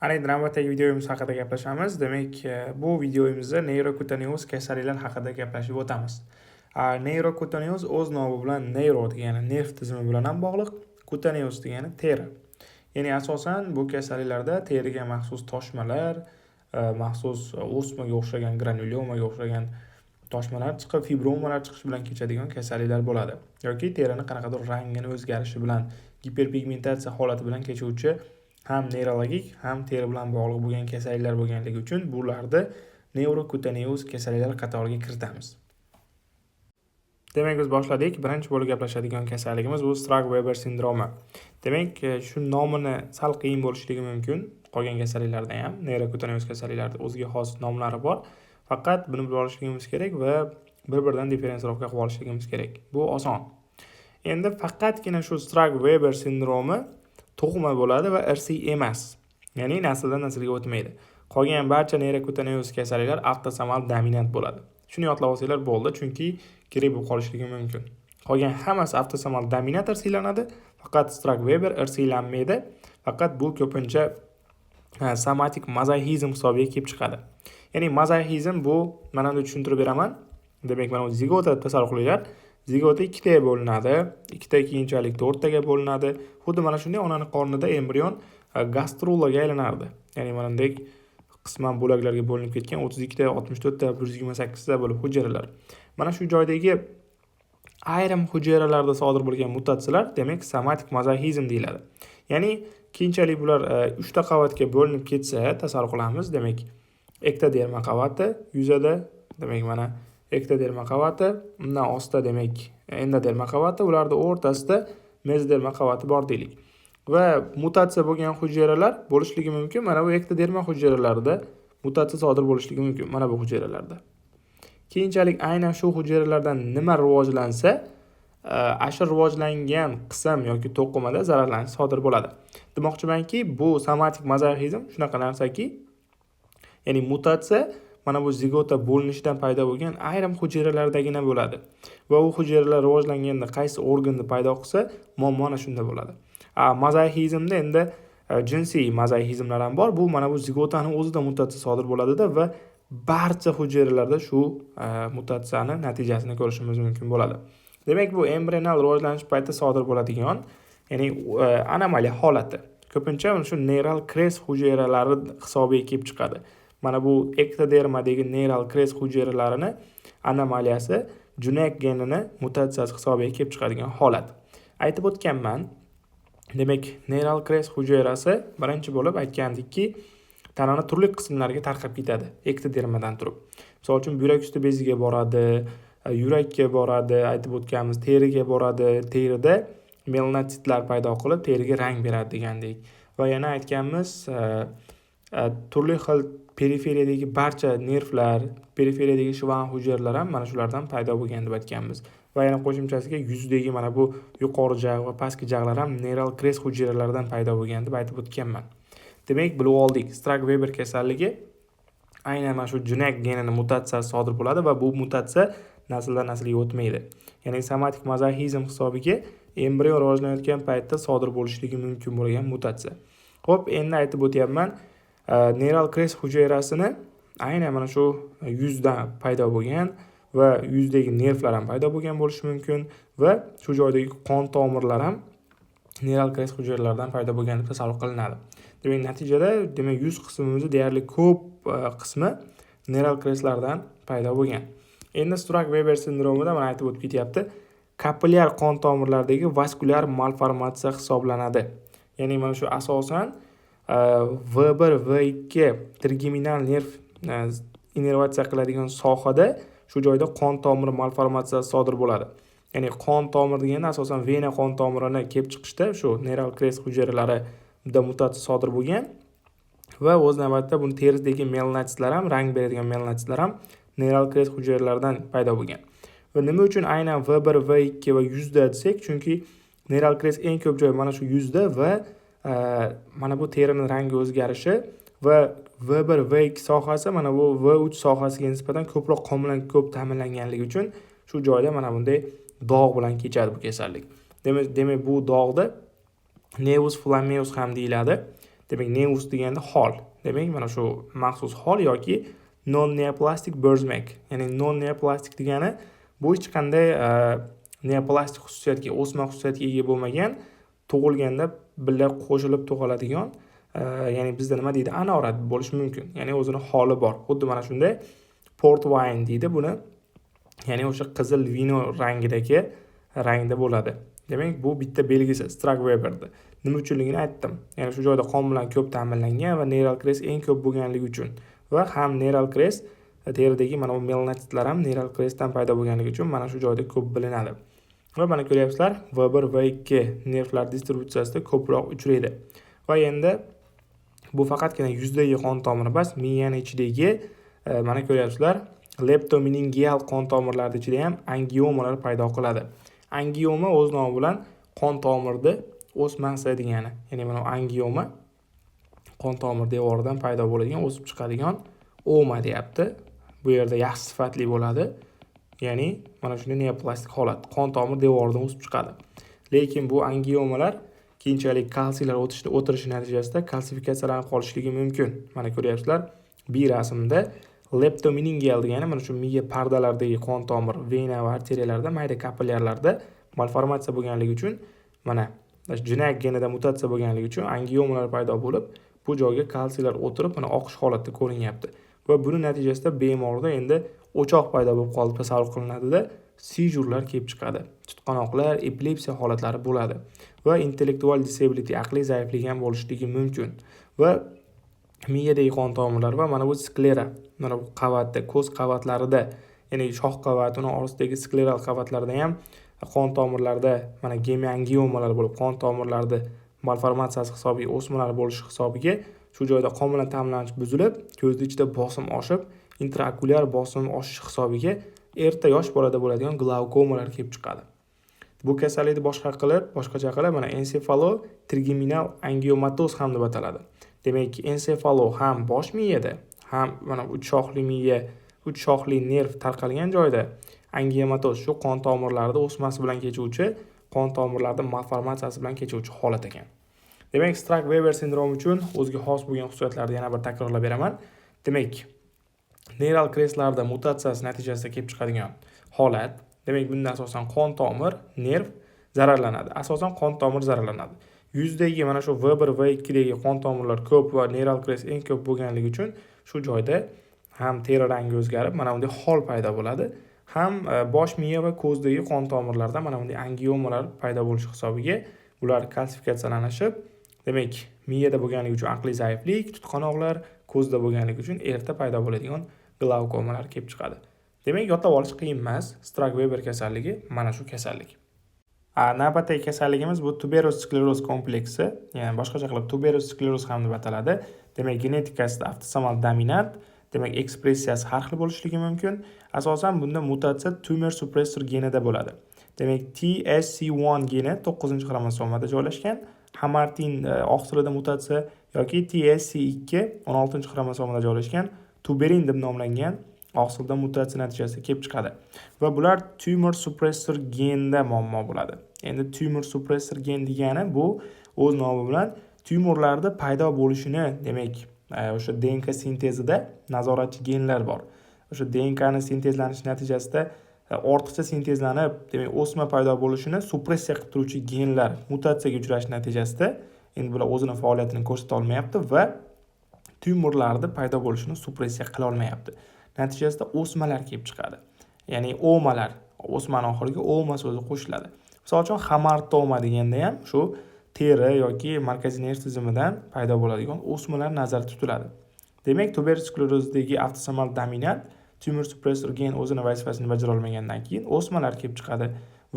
Ana endi navbatdagi videomiz haqida gaplashamiz. Demak, bu videomizda neyrokutaneoz kasalliklar haqida gaplashib o'tamiz. Neyrokutaneoz o'z nomi bilan neyro degani nerv tizimi bilan ham bog'liq, kutaneoz degani teri. Ya'ni asosan bu kasalliklarda teriga maxsus toshmalar, maxsus o'smaga o'xshagan, granulomaga o'xshagan toshmalar chiqib, fibromalar chiqish bilan kechadigan kasalliklar bo'ladi. Yoki terining qanaqadir rangini o'zgarishi bilan, giperpigmentatsiya holati bilan kechuvchi ham neyrologik, ham teri bilan bog'liq bo'lgan kasalliklar bo'lganligi uchun bularni neyrokutaneoz kasalliklar qatoriga kiritamiz. Demak, biz boshladik. Birinchi bo'lib gaplashadigan kasalligimiz bu Stark-Weber sindromi. Demak, shu nomini sal qiyin bo'lishligi mumkin. Qolgan kasalliklarda ham neyrokutaneoz kasalliklarda o'ziga xos nomlari bor. Faqat buni bilib olishligimiz kerak va bir-biridan differensirovka qilib olishligimiz kerak. Bu oson. Endi faqatgina shu Stark-Weber sindromi tug'ma bo'ladi va irsiy emas. Ya'ni nasldan naslga o'tmaydi. Qolgan barcha neyrokutaneoz kasalliklar avtosomal dominant bo'ladi. Shuni yodlab olsanglar bo'ldi, chunki kerak bo'lib qolishligi mumkin. Qolgan hammasi avtosomal dominant irsiylanadi, faqat Stark-Weber irsiylanmaydi. Faqat bu ko'pincha somatik mozaixizm hisobiga kelib chiqadi. Ya'ni mozaixizm bu, mana buni tushuntirib beraman. Demak, mana bu zigota tasavvur qilinglar. Zigota ikkitaga bo'linadi, ikkita keyinchalik to'rttaga bo'linadi. Xuddi mana shunday onaning qornida embrion gastrulaga aylanardi. Ya'ni mana bunday qisman bo'laklarga bo'linib ketgan 32 ta, 64 ta, 128 ta bo'lib hujayralar. Mana shu joydagi ayrim hujayralarda sodir bo'lgan mutatsiyalar, demak, somatik mozaixizm deyiladi. Ya'ni keyinchalik bular 3 ta qavatga bo'linib ketsa, tasavvur qilamiz. Demak, ektoderma qavati yuzada, demak, mana ektoderma qavati, undan ostida demak endoderma qavati, ularning o'rtasida mezoderma qavati bor deylik. Va mutatsiya bo'lgan hujayralar bo'lishligi mumkin. Mana bu ektoderma hujayralarida mutatsiya sodir bo'lishligi mumkin, mana bu hujayralarda. Keyinchalik aynan shu hujayralardan nima rivojlansa, ashir rivojlangan qism yoki to'qimada zararlanish sodir bo'ladi. Demoqchimanki, bu somatik mozaixizm shunaqa narsaki, ya'ni mutatsiya mana bu zigota bo'linishidan paydo bo'lgan ayrim hujayralardagina bo'ladi. Va u hujayralar rivojlanganda qaysi organni paydo qilsa, muammo mana shunda bo'ladi. Mozaixizmda endi jinsiy mozaixizmlar ham bor. Bu mana bu zigotaning o'zida mutatsiya sodir bo'ladida va barcha hujayralarda shu mutatsiyani natijasini ko'rishimiz mumkin bo'ladi. Demak, bu embrional rivojlanish paytida sodir bo'ladigan, ya'ni anomaliya holati. Ko'pincha shu neural crest hujayralari hisobiga kelib chiqadi. Mana bu ektodermadagi neural crest hujayralarini anomaliyasi JNK genini mutatsiyasi hisobiga kelib chiqadigan holat. Aytib o'tganman. Demak, neural crest hujayrasi birinchi bo'lib aytgandikki, tananing turli qismlariga tarqab ketadi ektodermadan turib. Misol uchun buyrak usti beziga boradi, yurakka boradi, aytib o'tganmiz, teriga boradi, terida melanotitlar paydo qilib teriga rang beradi degandek. Va yana aytganmiz, turli xil periferiyadagi barcha nervlar, periferiyadagi shvan hujayralar ham mana shulardan paydo bo'lgan deb aytganmiz. Va yana qo'shimchasiga yuzdagi mana bu yuqori jag' va pastki jag'lar ham neural crest hujayralaridan paydo bo'lgan deb aytib o'tganman. Demak, bilib oldik, Stark-Weber kasalligi aynan mana shu JNK genini mutatsiyasi sodir bo'ladi va bu mutatsiya nasldan naslga o'tmaydi. Ya'ni somatik mozaixizm hisobiga embrion rivojlanayotgan paytda sodir bo'lishligi mumkin bo'lgan mutatsiya. Xo'p, endi aytib o'tyapman, neural crest hujayrasini aynan mana shu yuzda paydo bo'lgan va yuzdagi nervlar ham paydo bo'lgan bo'lishi mumkin va shu joydagi qon tomirlar ham neural crest hujayralardan paydo bo'lgan deb tasavvur qilinadi. Demak, natijada yuz qismimizda deyarli ko'p qismi neural crestlardan paydo bo'lgan. Endi Stark-Weber sindromida mana aytib o'tib ketyapti, kapillyar qon tomirlaridagi vaskulyar malformatsiya hisoblanadi. Ya'ni mana shu asosan V1, V2 trigeminal nerv innervatsiya qiladigan sohada shu joyda qon tomiri malformatsiyasi sodir bo'ladi. Ya'ni qon tomiri deganda asosan vena qon tomirini kelib chiqishda shu neural crest hujayralarida mutatsiya sodir bo'lgan va o'z navbatida buni terisidagi melanotitlar ham, rang beradigan melanotitlar ham neural crest hujayralaridan paydo bo'lgan. Va nima uchun aynan V1, V2 va yuzda desak, chunki neural crest eng ko'p joy mana shu yuzda va mana bu terining rangi o'zgarishi va V1, V2 sohasi mana bu V3 sohasiga nisbatan ko'proq qon bilan ko'p ta'minlanganligi uchun shu joyda mana bunday dog' bilan kechadi bu kasallik. Demak, bu dog'da nevus flammeus ham deyiladi. Demak, neus deganda hol. Demak, mana shu maxsus hol yoki non-neoplastic birthmark. Ya'ni non-neoplastic degani bu hech qanday neoplastik xususiyatga, o'sma xususiyatga ega bo'lmagan, tug'ilganda birga qo'shilib tug'iladigan, ya'ni bizda nima deydi, anorat bo'lishi mumkin. Ya'ni o'zini holi bor. Xuddi mana shunday port wine deydi buni. Ya'ni o'sha qizil vino rangidagi rangda bo'ladi. Demak, bu bitta belgisi Stark-Weberda. Nima uchunligini aytdim. Ya'ni shu joyda qon bilan ko'p ta'minlangan va neural crest eng ko'p bo'lganligi uchun va ham neural crest teridagi mana bu melanotitlar ham neural crestdan paydo bo'lganligi uchun mana shu joyda ko'p bilinadi. Va mana ko'ryapsizlar, V1 va 2 nervlar distributsiyasida ko'proq uchraydi. Va endi bu faqatgina yuzdagi qon tomiri emas, miyani ichidagi mana ko'ryapsizlar, leptomeningeal qon tomirlarida ichida ham angiomalar paydo qiladi. Angioma o'z nomi bilan qon tomirda o'smasi degani. Ya'ni mana angioma qon tomir devoridan paydo bo'ladigan, o'sib chiqadigan oma deyapti. Bu yerda yaxshi sifatli bo'ladi. Ya'ni mana shunday neoplastik holat, qon tomir devoridan o'sib chiqadi. Lekin bu angiomalar keyinchalik kalsiylar o'tirishi natijasida kalsifikatsiyalanib qolishligi mumkin. Mana ko'ryapsizlar, bir rasmda leptomeningeal degani mana shu miya pardalaridagi qon tomir, vena va arteriyalarda, mayda kapillyarlarda malformatsiya bo'lganligi uchun, mana jinak genida mutatsiya bo'lganligi uchun angiomalar paydo bo'lib, bu joyga kalsiylar o'tirib, mana oqish holatda ko'rinyapti. Va buning natijasida bemorda endi o'choq paydo bo'lib qolib tasavvur qilinadi-da, seizurlar kelib chiqadi. Tutqanoqlar, epilepsiya holatlari bo'ladi va intellektual disability, aqliy zaiflik ham bo'lishligi mumkin. Va miyadagi qon tomirlar va mana bu sklera, mana bu qavatda, ko'z qavatlarida, ya'ni shoh qavati uning orasidagi skleral qavatlarda ham qon tomirlarda mana gemangiomalar bo'lib, qon tomirlarida malformatsiyasi hisobiga o'smalar bo'lishi hisobiga shu joyda qon bilan ta'minlanish buzilib, ko'zning ichida bosim oshib, intraokulyar bosim oshish hisobiga erta yosh bolada bo'ladigan glaukomalar kelib chiqadi. Bu kasallikni boshqacha qilib mana ensefalotrigeminal angiomatoz ham deb ataladi. Demak, ensefalo ham bosh miyada, ham mana uch shoxli miya, uch shoxli nerv tarqalgan joyda, angiomatoz shu qon tomirlarida o'smasi bilan kechuvchi, qon tomirlarida malformatsiyasi bilan kechuvchi holat ekan. Demak, Stark-Weber sindromi uchun o'ziga xos bo'lgan xususiyatlarni yana bir takrorlab beraman. Demak, neural crestlarda mutatsiyasi natijasida kelib chiqadigan holat. Demak, bunda asosan qon tomir, nerv zararlanadi. Asosan qon tomir zararlanadi. Yuzdagi mana shu V1 va 2 dagi qon tomirlar ko'p va neural crest eng ko'p bo'lganligi uchun shu joyda ham teri rangi o'zgarib, mana bunday hol paydo bo'ladi. Ham bosh miya va ko'zdagi qon tomirlarda mana bunday angiomalar paydo bo'lishi hisobiga ular kalsifikatsiyalanishib, demak, miyada bo'lganligi uchun aqliy zaiflik, tutqanoqlar, ko'zda bo'lganligi uchun erta paydo bo'ladigan glaukomalar kelib chiqadi. Demak, yodlab olish qiyin emas. Stark-Weber kasalligi mana shu kasallik. Navbatdagi kasalligimiz bu tuberoz skleroz kompleksi, ya'ni boshqacha qilib tuberoz skleroz ham deb ataladi. Demak, genetikasida avtosomal dominant, demak, ekspressiyasi har xil bo'lishligi mumkin. Asosan bunda mutatsiya tumor suppressor genida bo'ladi. Demak, TSC1 geni 9-xromosomada joylashgan, Hamartin oqsilida mutatsiya yoki TSC2 16-xromosomada joylashgan tuberin deb nomlangan oqsilda mutatsiya natijasida kelib chiqadi. Va bular tumor suppressor genida muammo bo'ladi. Endi tumor suppressor gen degani bu o'z nomi bilan tumorlarda paydo bo'lishini, demak, o'sha DNK sintezida nazoratchi genlar bor. O'sha DNKni sintezlanish natijasida ortiqcha sintezlanib, demak, o'sma paydo bo'lishini suppressiya qilib turuvchi genlar mutatsiyaga uchrashi natijasida endi bular o'zini faoliyatini ko'rsata olmayapti va tumorlarda paydo bo'lishini suppressiya qila olmayapti. Natijasida o'smalar kelib chiqadi. Ya'ni omalar, o'smani oxiriga oma so'zi qo'shiladi. Misol uchun, hamartoma deganda ham shu teri yoki markaziy nerv tizimidan paydo bo'ladigan o'smalar nazarda tutiladi. Demak, tuberoz sklerozdagi avtosomal dominant tumor suppressor gen o'zini vazifasini bajara olmagandan keyin o'smalar kelib chiqadi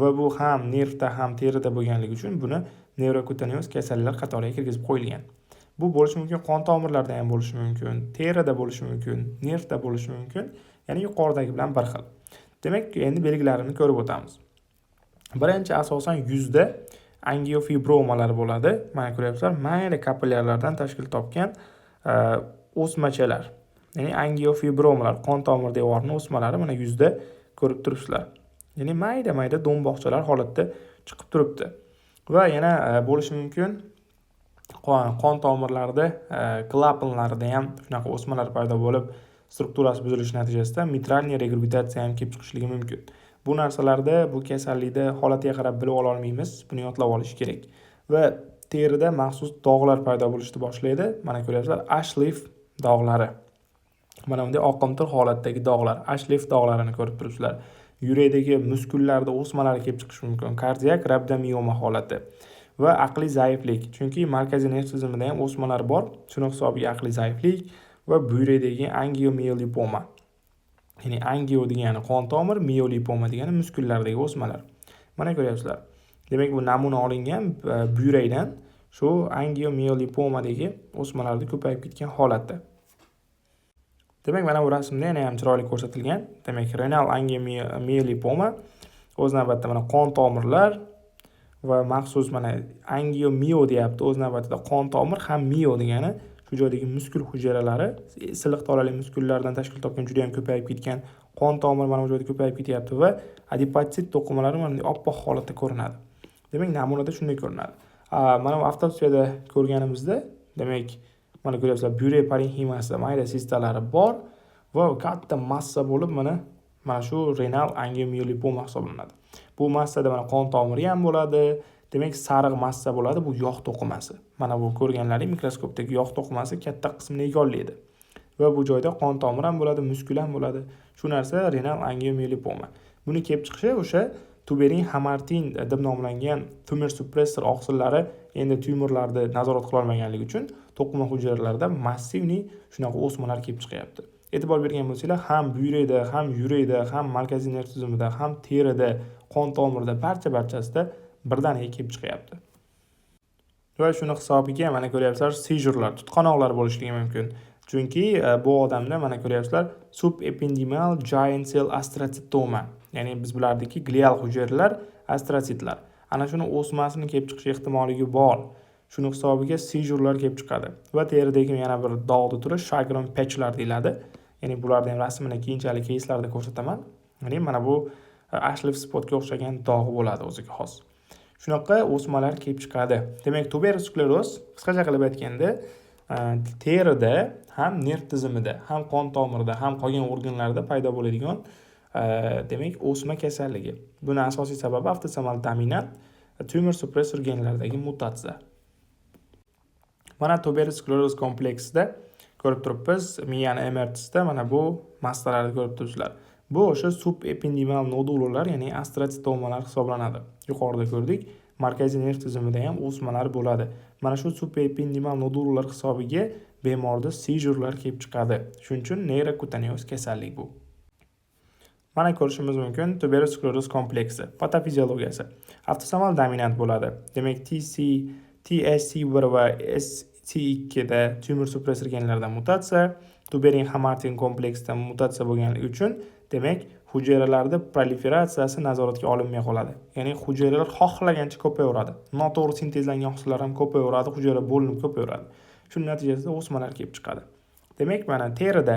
va bu ham nervda ham terida bo'lganligi uchun buni nevrokutaneoz kasalliklar qatoriga kirgizib qo'yilgan. Bu bo'lishi mumkin, qon tomirlarda ham bo'lishi mumkin, terida bo'lishi mumkin, nervda bo'lishi mumkin, ya'ni yuqoridagi bilan bir xil. Demak, endi belgilarini ko'rib o'tamiz. Birinchi asosan yuzda angiofibromalar bo'ladi. Mana ko'ryapsizlar, mayda kapillyarlardan tashkil topgan o'smachalar. Ya'ni angiofibromalar, qon tomir devorining o'smalari mana yuzda ko'rib turibsizlar. Ya'ni mayda do'mboqchalar holatda chiqib turibdi. Va yana bo'lishi mumkin qon tomirlarida klapanlarida ham shunaqa o'smalar paydo bo'lib, strukturasi buzilishi natijasida mitral regurgitatsiya ham kelib chiqishligi mumkin. Bu narsalarda bu kasallikda holatiga qarab bilib ola olmaymiz, buni yodlab olish kerak. Va terida maxsus dog'lar paydo bo'lishni boshlaydi. Mana ko'ryapsizlar, Ashleaf dog'lari. Mana bunday oqimtir holatdagi dog'lar, Ashleaf dog'larini ko'rib turibsizlar. Yurakdagi muskullarda o'smalar kelib chiqishi mumkin. Kardiak rabdomiyoma holati va aqliy zaiflik. Chunki markaziy nerv tizimida ham o'smalar bor. Shuning hisobiga aqliy zaiflik va buyrakdagi angiomiyolipoma. Ya'ni angio degani qon tomir, miyolipoma degani muskullardagi o'smalar. Mana ko'ryapsizlar. Demak, bu namuna olingan buyrakdan shu angiomiyolipomadagi o'smalarning ko'payib ketgan holatda. Demak, mana bu rasmda yana ham chiroyli ko'rsatilgan. Demak, renal angiomiyolipoma o'z navbatida mana qon tomirlar va maxsus mana angiomio deyapti, o'z navbatida qon tomir ham mio degani shu joydagi muskul hujayralari, siliq tolali muskullardan tashkil topgan juda ham ko'payib ketgan qon tomir mana bu joyda ko'payib ketyapti va adipotsit to'qimalari mana bunday oppoq holatda ko'rinadi. Demak, namunada shunday ko'rinadi. Mana bu avtopsiyada ko'rganimizda, demak, mana ko'ryapsizlar, buyrak parenximasida mayda sistalari bor va katta massa bo'lib mana shu renal angiomiyolipoma hisoblanadi. Bu massada mana qon tomiri ham bo'ladi. Demak, sariq massa bo'ladi, bu yog' to'qimasi. Mana bu ko'rganlaring mikroskopdagi yog' to'qimasi katta qismini egallaydi. Va bu joyda qon tomiri ham bo'ladi, muskul ham bo'ladi. Shu narsa renal angiomiyolipoma. Buni kelib chiqishi o'sha tuberin hamartin deb nomlangan tumor suppressor oqsillari endi tumorlarni nazorat qila olmaganligi uchun to'qima hujayralarida massivni shunaqa o'smalar kelib chiqyapti. E'tibor bergan bo'lsanglar, ham buyrakda, ham yurakda, ham markaziy nerv tizimida, ham terida, qon tomirida barchasida birdaniga kelib chiqyapti. Va shuni hisobiga mana ko'ryapsizlar, seizurlar, tutqanoqlar bo'lishligi mumkin. Chunki bu odamda mana ko'ryapsizlar, subependimal giant cell astrocytoma, ya'ni biz bilardiki glial hujayralar, astrotsitlar. Ana shuni o'smasini kelib chiqish ehtimoligi bor. Shuni hisobiga seizurlar kelib chiqadi. Va teridagi yana bir dog'ni turi Sjogren patchlar deyiladi. Ya'ni bularning ham rasmini keyinchalik keyslarda ko'rsataman. Ya'ni mana bu Ashleaf spotga o'xshagan dog' bo'ladi o'ziga xos. Shunaqa o'smalar kelib chiqadi. Demak, tuberous skleroz qisqacha qilib aytganda, terida, ham nerv tizimida, ham qon tomirida, ham qolgan organlarda paydo bo'ladigan demak, o'sma kasalligi. Buni asosiy sababi avtosomal dominant tumor suppressor genlaridagi mutatsiya. Mana tuberous skleroz kompleksida ko'rib turibmiz, miyani MRT'sida mana bu massalarni ko'rib turibsizlar. Bu o'sha subependimal nodullar, ya'ni astrocytomalar hisoblanadi. Yuqorida ko'rdik, markaziy nerv tizimida ham o'smalar bo'ladi. Mana shu subependimal nodullar hisobiga bemorda seizurlar kelib chiqadi. Shuning uchun neyrokutaneoz kasallik bu. Mana ko'rishimiz mumkin, tuberous skleroz kompleksi patofiziologiyasi. Avtosomal dominant bo'ladi. Demak, TSC1 va SC2 da tumor suppressor genlarida mutatsiya, tuberin hamartin kompleksida mutatsiya bo'lganligi uchun, demak, hujayralarda proliferatsiyasi nazoratga olinmay qoladi. Ya'ni hujayralar xohlagancha ko'payaveradi. Noto'g'ri sintezlangan oqsillar ham ko'payaveradi, hujayra bo'linib ko'payaveradi. Shuning natijasida o'smalar kelib chiqadi. Demak, mana terida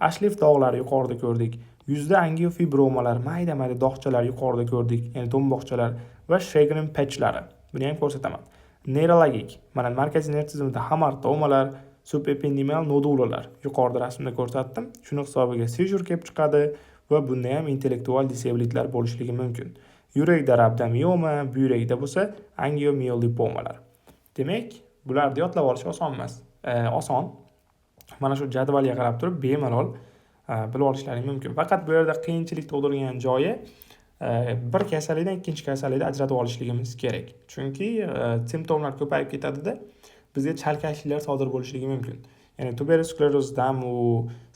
Ashleaf dog'lari yuqorida ko'rdik. Yuzda angiofibromalar, mayda-mayda dog'chalar yuqorida ko'rdik, ya'ni to'mboqchalar va Sjogren patchlari. Buni ham ko'rsataman. Neurologik, mana markaziy nerv tizimida hamartomalar, subependimal nodullar yuqorida rasmda ko'rsatdim. Shuni hisobiga seizure kelib chiqadi va bunda ham intellektual disabilitlar bo'lishligi mumkin. Yurakda rabdomiyoma, buyrakda bo'lsa angiomiyolipomalar. Demak, bularni yodlab olish oson emas. Oson. Mana shu jadvalga qarab turib bemalol bilib olishlaring mumkin. Faqat bu yerda qiyinchilik tug'dirgan joyi bir kasallikdan ikkinchi kasallikni ajratib olishligimiz kerak. Chunki simptomlar ko'payib ketadida bizga chalkashliklar sodir bo'lishligi mumkin. Ya'ni tuberous sklerozdan u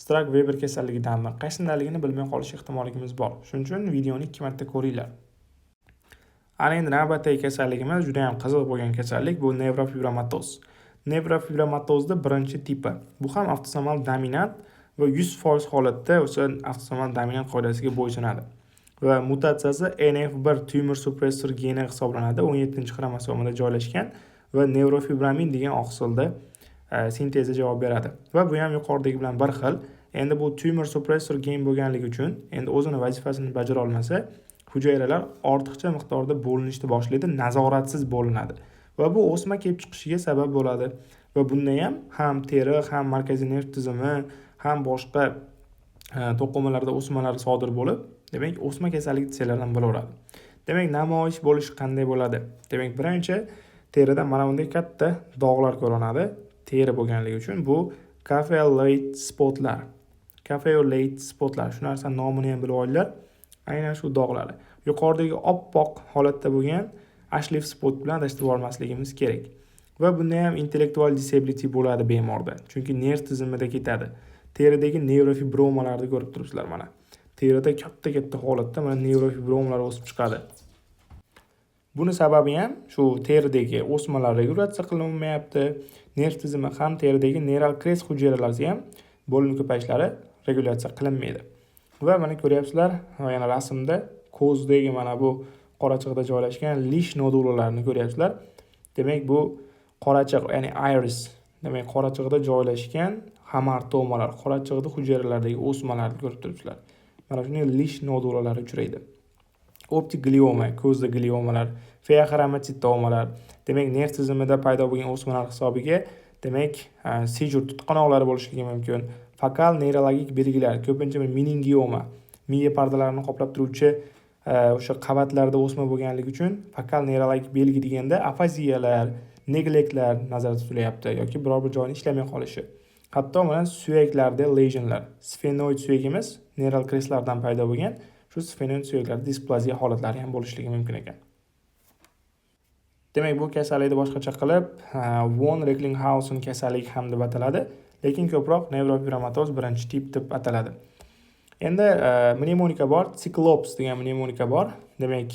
Stark-Weber kasalligidanmi qaysindaligini bilmay qolish ehtimolimiz bor. Shuning uchun videoni 2 marta ko'ringlar. Ana endi navbatdagi kasalligimiz juda ham qiziq bo'lgan kasallik, bu nevrofibromatoz. Nevrofibromatozni birinchi tipi. Bu ham avtosomal dominant va 100% holatda o'sha avtosomal dominant qoidasiga bo'ysunadi. Va mutatsiyasi NF1 tumor suppressor geni hisoblanadi. 17-xromosomida joylashgan va nevrofibromin degan oqsilda sintezga javob beradi. Va bu ham yuqoridagi bilan bir xil. Endi bu tumor suppressor gen bo'lganligi uchun, endi o'zini vazifasini bajara olmasa, hujayralar ortiqcha miqdorda bo'linishni boshlaydi, nazoratsiz bo'linadi. va bu o'sma kelib chiqishiga sabab bo'ladi. Va bunda ham teri, ham markaziy nerv tizimi, ham boshqa to'qimalarda o'smalar sodir bo'lib, demak, o'sma kasallik detselardan bo'laveradi. Demak, namoyish bo'lishi qanday bo'ladi? Demak, birinchi terida mana bunday katta dog'lar ko'rinadi. Teri bo'lganligi uchun bu cafe-late spotlar. Cafe-late spotlar. Shu narsa nomini ham bilib olinglar. Aynan shu dog'lar. Yuqoridagi oppoq holatda bo'lgan Ashlev spot bilan adashtirib olmasligimiz kerak. Va bunda ham intellektual disability bo'ladi bemorda. Chunki nerv tizimida ketadi. Teridagi nevrofibromalarni ko'rib turibsizlar mana. Terida katta holatda mana nevrofibromalar o'sib chiqadi. Buni sababi ham shu teridagi o'smalar regulyatsiya qilinmayapti. Nerv tizimi ham teridagi neural crest hujayralari ham bo'lim ko'payishlari regulyatsiya qilinmaydi. Va mana ko'ryapsizlar, yana rasmda ko'zdagi mana bu qorachiqda joylashgan lish nodulalarni ko'ryapsizlar. Demak, bu qorachiq, ya'ni iris, demak qorachiqda joylashgan hamartomalar, qorachiqda hujayralaridagi o'smalarni ko'rib turibsizlar. Mana shunday lish nodulalari uchraydi. Optik glioma, ko'zda gliomalar, feochromatitomalar, demak nerv tizimida paydo bo'lgan o'smalar hisobiga, demak, seizure tutqanoqlari bo'lishligi mumkin. Fokal neurologik belgilar, ko'pincha meningioma, miya pardalarini qoplab turuvchi o'sha qavatlarda o'sma bo'lganligi uchun fokal neurologik belgi deganda afaziyalar, neglektlar nazarda tutilyapti yoki biror bir joyni ishlamay qolishi. Hatto mana suyaklarda lesionlar, sfenoid suyak emas, neural crestlardan paydo bo'lgan shu sfenoid suyaklarda displaziya holatlari ham bo'lishligi mumkin ekan. Demak, bu kasallikni boshqacha qilib von Recklinghausen kasalligi ham deb ataladi, lekin ko'proq nevrofibromatoz birinchi tip deb ataladi. Endi mnemonika bor, Cyclops degan mnemonika bor. Demak,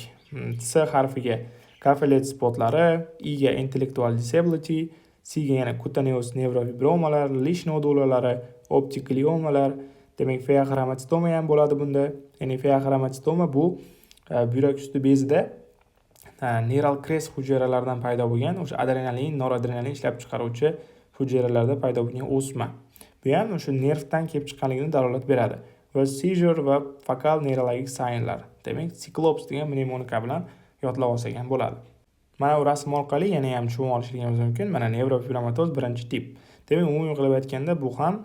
C harfiga cafe-late spotlari, I ga intellektual disability, C ga yana cutaneous nevrofibromalar, lish nodulalari, optik gliomalar, demak feochromatitoma ham bo'ladi bunda. Ya'ni feochromatitoma bu buyrak usti bezida neural crest hujayralaridan paydo bo'lgan o'sha adrenalin, noradrenalin ishlab chiqaruvchi hujayralarda paydo bo'lgan o'sma. Bu ham o'sha nervdan kelib chiqqanligini dalolat beradi. Va seizure va fokal neurologik signlar. Demak, Cyclops degan mnemonika bilan yodlab olsak ham bo'ladi. Mana bu rasm orqali yana ham tushunib olishligimiz mumkin. Mana nevrofibromatoz birinchi tip. Demak, umumiy qilib aytganda bu ham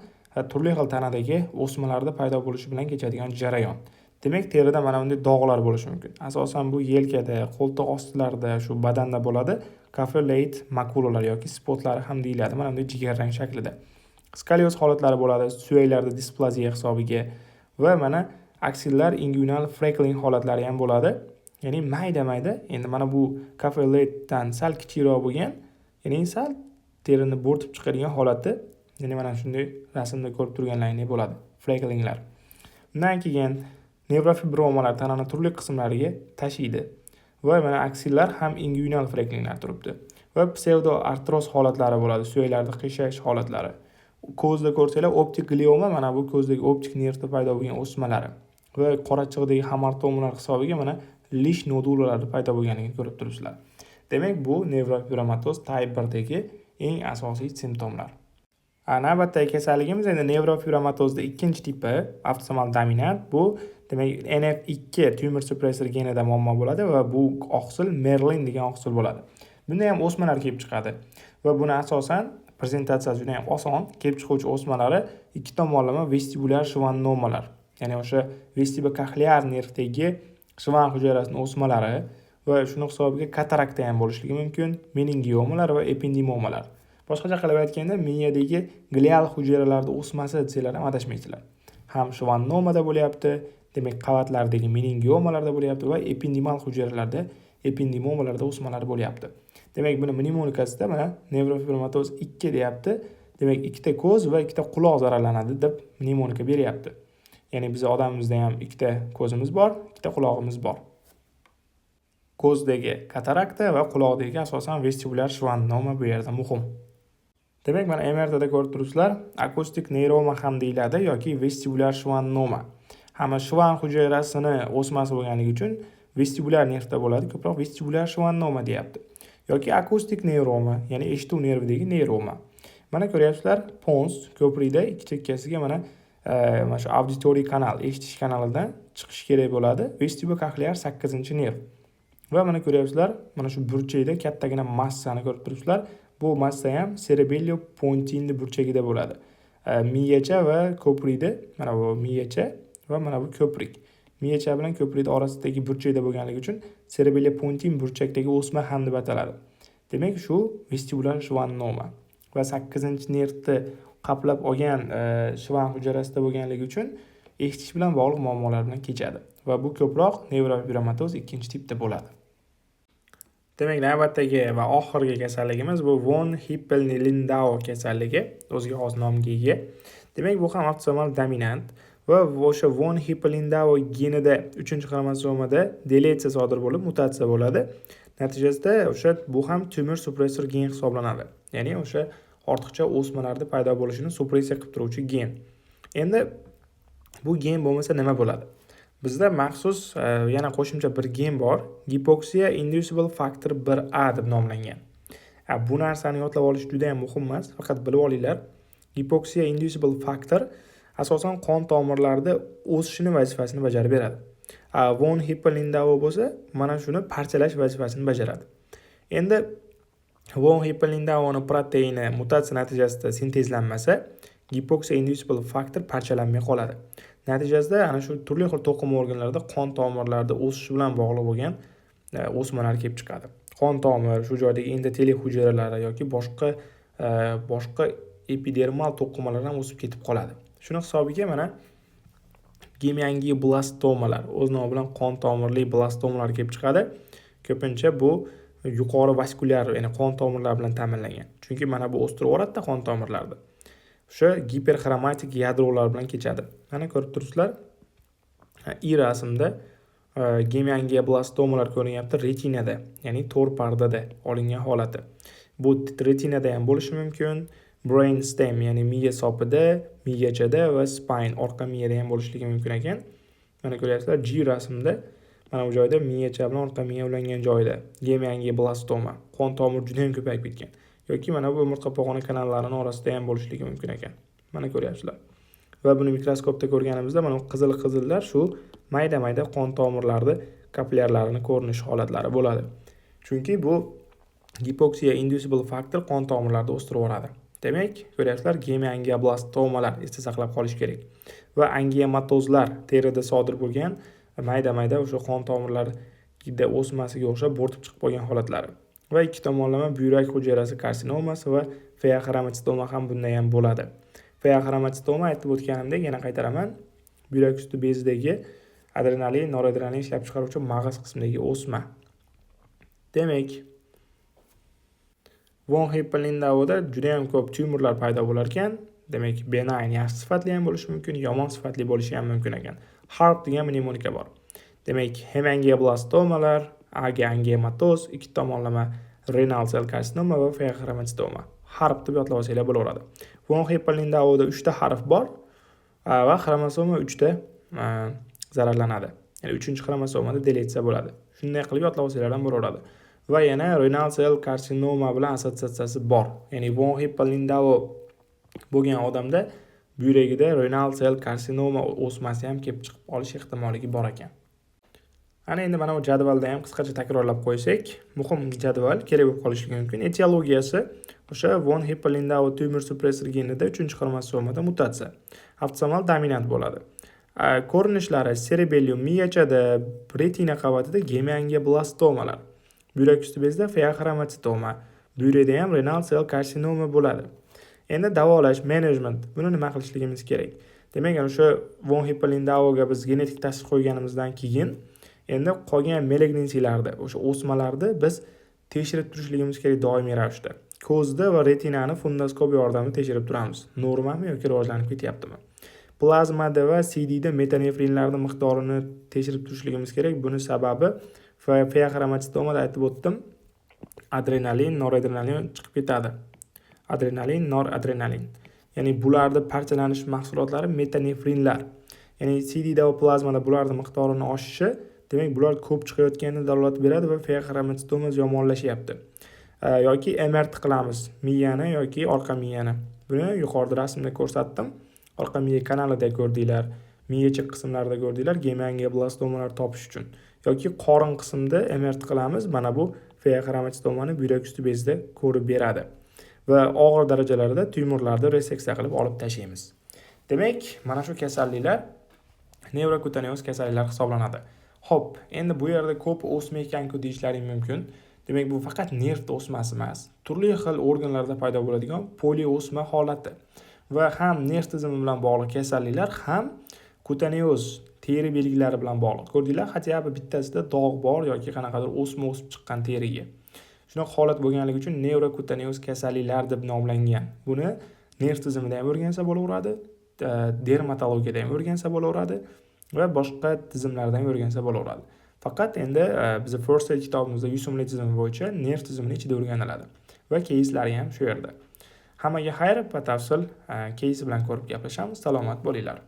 turli xil tanadagi o'smalarda paydo bo'lishi bilan kechadigan jarayon. Demak, terida mana bunday dog'lar bo'lishi mumkin. Asosan bu yelkada, qo'ltiq ostilarida, shu badanda bo'ladi. Cafe-late makulalar yoki spotlari ham deyiladi. Mana bunday jigarrang shaklida. Skolioz holatlari bo'ladi, suyaklarda displaziya hisobiga va mana aksillar inguinal freckling holatlari ham bo'ladi. Ya'ni mayda-mayda, endi mana bu cafe-late'dan sal kichikroq bo'lgan, ya'ni sal terini bo'rtib chiqadigan holati, ya'ni mana shunday rasmda ko'rib turganlaringiz bo'ladi, frecklinglar. Undan keyin nevrofibromalar tanani turli qismlariga tashiydi. Va mana aksillar ham inguinal frecklinglar turibdi. Va pseudoartroz holatlari bo'ladi, suyaklarda qiyshaysh holatlari. Ko'zda ko'rsanglar optik glioma, mana bu ko'zdagi optik nervda paydo bo'lgan o'smalari va qorachiqdagi hamartomalar hisobiga mana lish nodulalari paydo bo'lganligini ko'rib turibsizlar. Demak, bu nevrofibromatoz type 1 dagi eng asosiy simptomlar. Navbatdagi kasalligimiz endi nevrofibromatozda ikkinchi tipi, avtosomal dominant. Bu demak NF2 tumor suppressor genida muammo bo'ladi va bu oqsil Merlin degan oqsil bo'ladi. Bunda ham o'smalar kelib chiqadi va buni asosan prezentatsiyasi juda ham oson. Kelib chiquvchi o'smalari ikki tomonlama vestibulyar shvannomalar, ya'ni o'sha vestibulokoxlear nervdagi shvan hujayrasining o'smalari va shuni hisobiga katarakta ham bo'lishligi mumkin, meningiomalar va ependimomalar. Boshqacha qilib aytganda, miyadagi glial hujayralarda o'smasi desalar ham adashmaysizlar. Ham shvannomada bo'lyapti, demak qavatlardagi meningiomalarda bo'lyapti va ependimal hujayralarda, ependimomalarda o'smalar bo'lyapti. Demak, buni mnemonikasida mana nevrofibromatoz 2 deyapti. Demak, ikkita ko'z va ikkita quloq zararlanadi deb mnemonika beryapti. Ya'ni biz odamimizda ham ikkita ko'zimiz bor, ikkita quloqimiz bor. Ko'zdagi katarakta va quloqdagi asosan vestibulyar shvannoma bu yerda muhim. Demak, mana MRTda ko'rib turibsizlar, akustik neyroma ham deyiladi yoki vestibulyar shvannoma. Hamma shvan hujayrasini o'smasi bo'lganligi uchun vestibulyar nervda bo'ladi, ko'proq vestibulyar shvannoma deyapti. Yoki akustik neyroma, ya'ni eshituv nervidagi neyroma. Mana ko'ryapsizlar, pons ko'prikda ikki chekkasiga mana shu auditoriy kanal, eshitish kanalidan chiqish kerak bo'ladi. Vestibulokoxlear 8-nerv. Va mana ko'ryapsizlar, mana shu burchakda kattagina massani ko'rib turibsizlar. Bu massa ham cerebellum pontini burchagida bo'ladi. Miyacha va ko'prikda, mana bu miyacha va mana bu ko'prik. Miyacha bilan ko'prikning orasidagi burchakda bo'lganligi uchun cerebellum pontini burchakdagi o'sma ham deb ataladi. Demak, shu vestibular shvannoma va 8-nervni qaplab olgan shvan hujayrasida bo'lganligi uchun eshitish bilan bog'liq muammolar bilan kechadi va bu ko'proq nevrofibromatoz 2-tipda bo'ladi. Demak, navbatdagi va oxirgi kasalligimiz bu von Hippel-Lindau kasalligi, o'ziga xos nomga ega. Demak, bu ham avtosomal dominant va o'sha von Hippel-Lindau genida 3-xromosomada deletsiya sodir bo'lib, mutatsiya bo'ladi. Natijasida o'sha bu ham tumor suppressor gen hisoblanadi. Ya'ni o'sha ortiqcha o'smalarda paydo bo'lishini suppressiya qilib turuvchi gen. Endi bu gen bo'lmasa nima bo'ladi? Bizda maxsus yana qo'shimcha bir gen bor, Hypoxia inducible factor 1A deb nomlangan. Bu narsani yodlab olish juda ham muhim emas, faqat bilib olinglar. Hypoxia inducible factor asosan qon tomirlarida o'sishini vazifasini bajarib beradi. Von Hippel-Lindau bo'lsa, mana shuni parchalash vazifasini bajaradi. Endi von Hippel-Lindauning proteini mutatsiya natijasida sintezlanmasa, Hypoxia inducible factor parchalanmay qoladi. Natijasida ana shu turli xil to'qima organlarda qon tomirlarida o'sishi bilan bog'liq bo'lgan o'smalar kelib chiqadi. Qon tomir, shu joydagi endoteliy hujayralari yoki boshqa epidermal to'qimalar ham o'sib ketib qoladi. Shuni hisobiga mana gemeangioblastomalar, o'z nomi bilan qon tomirli blastomalar kelib chiqadi. Ko'pincha bu yuqori vaskulyar, ya'ni qon tomirlar bilan ta'minlangan. Chunki mana bu o'stirib yuboradi qon tomirlarida. O'sha giperxromatik yadrolar bilan kechadi. Mana ko'rib turibsizlar. I rasmda gemeangioblastomalar ko'rinyapti retinada, ya'ni to'r pardada olingan holati. Bu retinada ham bo'lishi mumkin, brain stem, ya'ni miya sopida, miyachada va spine, orqa miyada ham bo'lishligi mumkin ekan. Mana ko'ryapsizlar, G rasmda mana bu joyda miyacha bilan orqa miya ulangan joyda gemeangioblastoma, qon tomir juda ham ko'payib ketgan. Yoki mana bu umurtqa pog'ona kanallarining orasida ham bo'lishligi mumkin ekan. Mana ko'ryapsizlar. Va buni mikroskopda ko'rganimizda mana qizil-qizillar shu mayda-mayda qon tomirlarida kapillyarlarining ko'rinish holatlari bo'ladi. Chunki bu Hypoxia inducible factor qon tomirlarida o'stirib yuboradi. Demak, ko'ryapsizlar, gemeangioblastomalar esda saqlab qolish kerak. Va angiomatozlar terida sodir bo'lgan mayda-mayda o'sha qon tomirlarida o'smasiga o'xshab bo'rtib chiqib qolgan holatlari. Va ikki tomonlama buyrak hujayrasi karsinomasi va feoxromatitoma ham bunday ham bo'ladi. Feoxromatitoma aytib o'tganimdek, yana qaytaraman, buyrak usti bezidagi adrenalin, noradrenalin ishlab chiqaruvchi mag'iz qismidagi o'sma. Demak, von Hippel-Lindauda juda ham ko'p tumorlar paydo bo'lar ekan. Demak, benign yaxshi sifatli ham bo'lishi mumkin, yomon sifatli bo'lishi ham mumkin ekan. HARP degan mnemonika bor. Demak, hemangioblastomalar, angiomatoz, ikki tomonlama renal cell karsinoma va feoxromatitoma. Harf deb yodlab olsanglar bo'laveradi. Von Hippel-Lindauda 3 ta harf bor va xromosoma 3 ta zararlanadi. Ya'ni 3-xromosomada deletsiya bo'ladi. Shunday qilib yodlab olsanglar ham bo'laveradi. Va yana renal cell karsinoma bilan assotsiatsiyasi bor. Ya'ni von Hippel-Lindau bo'lgan odamda buyragida renal cell karsinoma o'smasi ham kelib chiqib qolish ehtimoligi bor ekan. Ana endi mana bu jadvalda ham qisqacha takrorlab qo'ysak, muhim jadval kerak bo'lib qolishligi mumkin. Etiologiyasi o'sha von Hippel-Lindau tumor suppressor genida 3-xromosomada mutatsiya. Avtosomal dominant bo'ladi. Ko'rinishlari cerebellum miyachada, retina qavatida gemeangioblastomalar, buyrak usti bezida feoxromatitoma, buyrakda ham renal cell karsinoma bo'ladi. Endi davolash, management, buni nima qilishligimiz kerak? Demak, o'sha von Hippel-Lindauga biz genetik tashxis qo'yganimizdan keyin endi qolgan malignansiyalarda, o'sha o'smalarni biz tekshirib turishligimiz kerak doimiy ravishda. Ko'zni va retinani fundoskop yordamida tekshirib turamiz. Normami yoki rivojlanib ketyaptimi? Plazmada va CDda metanefrinlarning miqdorini tekshirib turishligimiz kerak. Buni sababi feoxromatistomada aytib o'tdim. Adrenalin, noradrenalin chiqib ketadi. Adrenalin, noradrenalin. Ya'ni bularda parchalanish mahsulotlari metanefrinlar. Ya'ni CDda va plazmada bularning miqdorini oshishi, demak, bular ko'p chiqayotganini dalolat beradi va feoxromatitoma yomonlashyapti. Yoki MRT qilamiz miyani yoki orqa miyani. Buni yuqorida rasmda ko'rsatdim. Orqa miya kanalida ko'rdinglar, miyacha qismlarida ko'rdinglar, gemeangioblastomalar topish uchun. yoki qorin qismida MRT qilamiz. Mana bu feoxromatitomani buyrak usti bezida ko'rib beradi. Va og'ir darajalarda tumorlarni reseksiya qilib olib tashlaymiz. Demak, mana shu kasalliklar nevrokutaneoz kasalliklar hisoblanadi. Xo'p, endi bu yerda ko'p o'smayotgan-ku deyishlaring mumkin. Demak, bu faqat nervda o'smasi emas, turli xil organlarda paydo bo'ladigan poliosma holati va ham nerv tizimi bilan bog'liq kasalliklar, ham kutaneoz teri belgilari bilan bog'liq. Ko'rdinglar, hatto bittasida dog' bor yoki qanaqadir o'sma o'sib chiqqan teriga. Shunaqa holat bo'lganligi uchun nevrokutaneoz kasalliklar deb nomlangan. Buni nerv tizimida ham o'rgansa bo'laveradi, dermatologiyada ham o'rgansa bo'laveradi va boshqa tizimlarda ham o'rgansa bo'laveradi. Faqat endi bizning First Aid kitobimizda yusimli tizimi bo'yicha nerv tizimini ichida o'rganiladi va keyslari ham shu yerda. Hammaga xayr, batafsil keys bilan ko'rib gaplashamiz. Salomat bo'linglar.